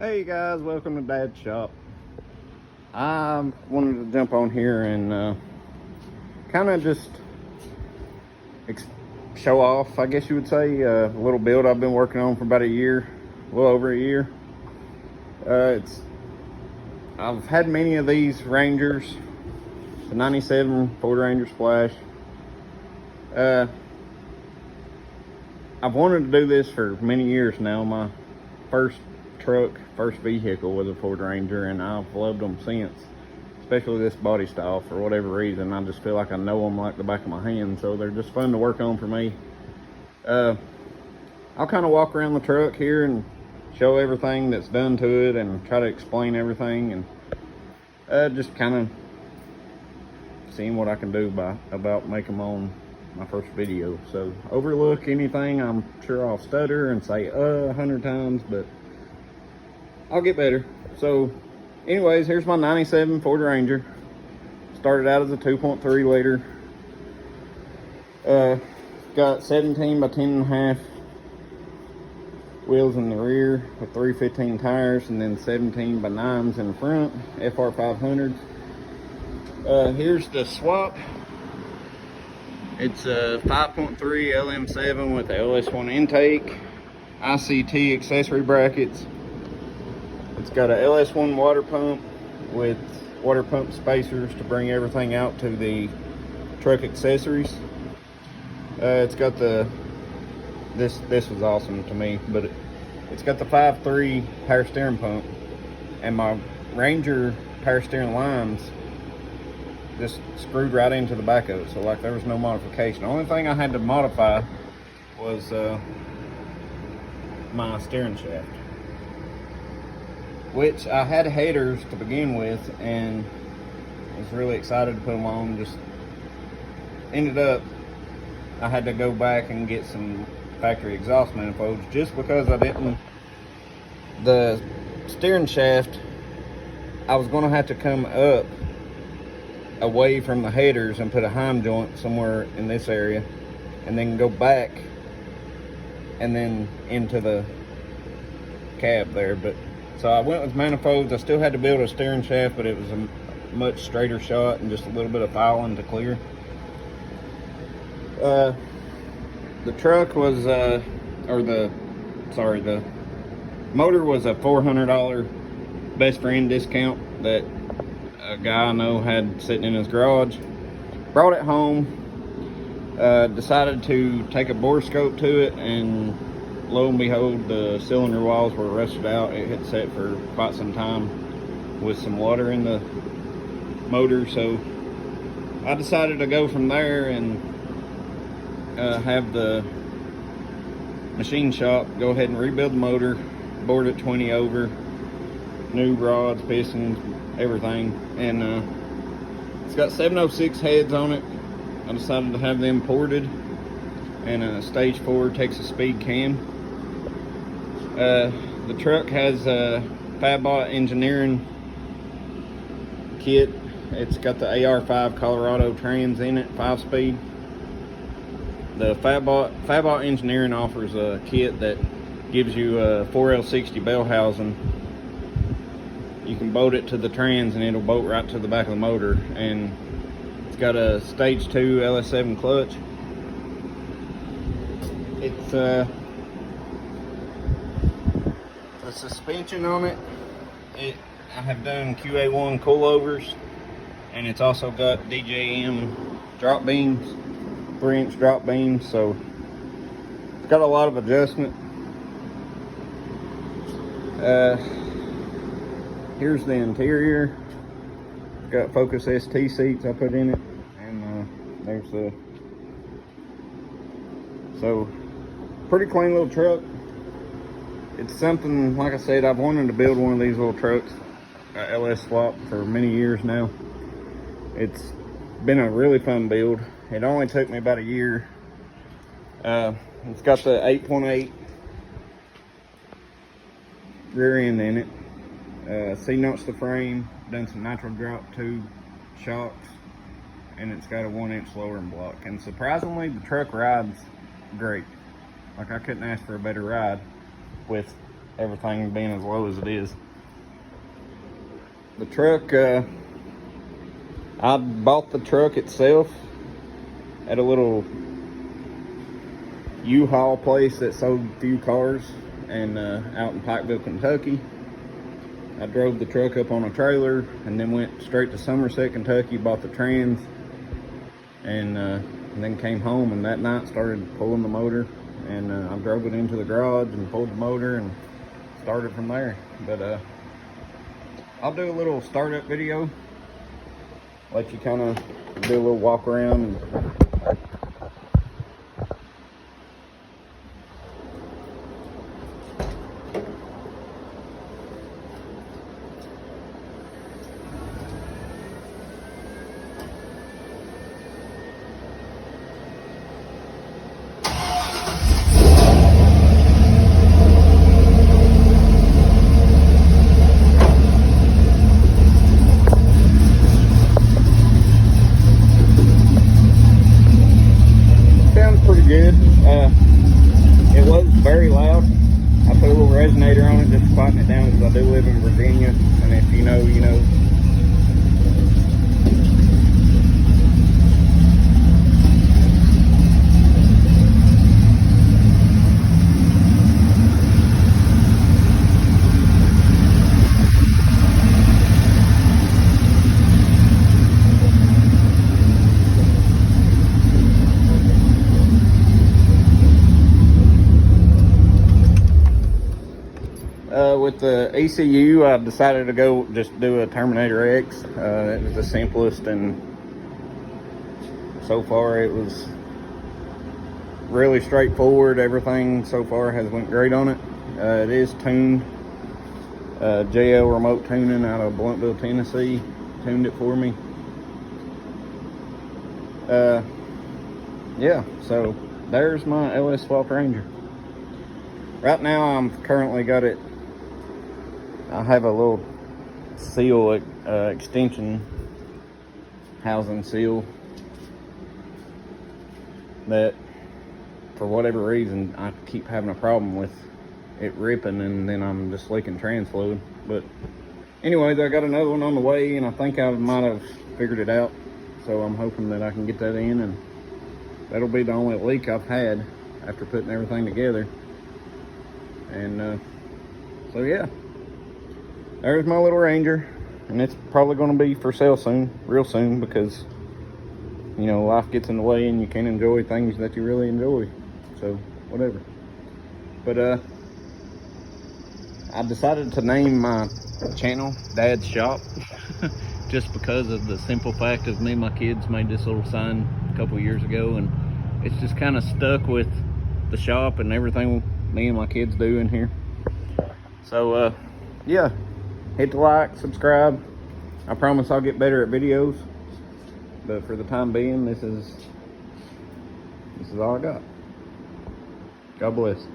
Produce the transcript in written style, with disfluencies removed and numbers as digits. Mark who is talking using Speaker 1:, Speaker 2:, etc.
Speaker 1: Hey guys, welcome to Dad's Shop. I wanted to jump on here and kind of just show off, I guess you would say, a little build I've been working on for about a year, a little over a year. I've had many of these Rangers, the 97 Ford Ranger Splash. I've wanted to do this for many years now. My first vehicle was a Ford Ranger, and I've loved them since, especially this body style. For whatever reason, I just feel like I know them like the back of my hand, so they're just fun to work on for me. I'll kind of walk around the truck here and show everything that's done to it and try to explain everything, and just kind of seeing what I can do about making them on my first video. So overlook anything I'm sure I'll stutter and say 100 times, but I'll get better. So anyways, here's my 97 Ford Ranger. Started out as a 2.3 liter. Got 17 by 10.5 wheels in the rear with 315 tires, and then 17 by 9s in the front, FR 500s. Here's the swap. It's a 5.3 LM7 with the LS1 intake, ICT accessory brackets. It's got a LS1 water pump with water pump spacers to bring everything out to the truck accessories. It's got this was awesome to me, but it's got the 5.3 power steering pump, and my Ranger power steering lines just screwed right into the back of it. So like there was no modification. The only thing I had to modify was my steering shaft, which I had headers to begin with and was really excited to put them on. Just ended up I had to go back and get some factory exhaust manifolds just because the steering shaft, I was going to have to come up away from the headers and put a heim joint somewhere in this area, and then go back and then into the cab there. But so I went with manifolds. I still had to build a steering shaft, but it was a much straighter shot and just a little bit of filing to clear. The truck was the motor was a $400 best friend discount that a guy I know had sitting in his garage. Brought it home, decided to take a bore scope to it, and lo and behold, the cylinder walls were rusted out. It had sat for quite some time with some water in the motor, so I decided to go from there and have the machine shop go ahead and rebuild the motor, board it 20 over, new rods, pistons, everything, and it's got 706 heads on it. I decided to have them ported, and a stage 4 Texas speed cam. The truck has a Fabot engineering kit. It's got the AR5 Colorado trans in it, 5-speed. The Fabot engineering offers a kit that gives you a 4L60 bell housing. You can bolt it to the trans and it'll bolt right to the back of the motor, and it's got a stage 2 LS7 clutch. It's the suspension on it. I have done QA1 coilovers, and it's also got DJM drop beams, 3-inch drop beams, so it's got a lot of adjustment. Here's the interior. It's got Focus ST seats I put in it, and there's the, so pretty clean little truck. It's something, like I said, I've wanted to build one of these little trucks, a LS swap, for many years now. It's been a really fun build. It only took me about a year. It's got the 8.8 rear end in it. C-notched the frame, done some nitro drop tube shocks, and it's got a 1-inch lowering block. And surprisingly, the truck rides great. Like, I couldn't ask for a better ride with everything being as low as it is. The truck, I bought the truck itself at a little U-Haul place that sold a few cars, and out in Pikeville, Kentucky. I drove the truck up on a trailer and then went straight to Somerset, Kentucky, bought the trans, and then came home, and that night started pulling the motor, and I drove it into the garage and pulled the motor and started from there. But I'll do a little startup video, let you kind of do a little walk around and good. It was very loud. I put a little resonator on it just to quieten it down, because I do live in Virginia, and if you know, you know. With the ECU, I decided to go just do a Terminator X. It was the simplest, and so far it was really straightforward. Everything so far has went great on it. It is tuned. JL Remote Tuning out of Bluntville, Tennessee tuned it for me. Yeah, so there's my LS Swap Ranger. Right now I'm currently got it, I have a little seal extension housing seal that for whatever reason I keep having a problem with it ripping, and then I'm just leaking trans fluid. But anyways, I got another one on the way, and I think I might have figured it out, so I'm hoping that I can get that in, and that'll be the only leak I've had after putting everything together. And so yeah, there's my little Ranger, and it's probably going to be for sale soon, real soon, because you know, life gets in the way and you can't enjoy things that you really enjoy, so whatever. But I decided to name my channel Dad's Shop just because of the simple fact of me and my kids made this little sign a couple years ago, and it's just kind of stuck with the shop and everything me and my kids do in here. So yeah, hit the like, subscribe. I promise I'll get better at videos, but for the time being, this is all I got. God bless.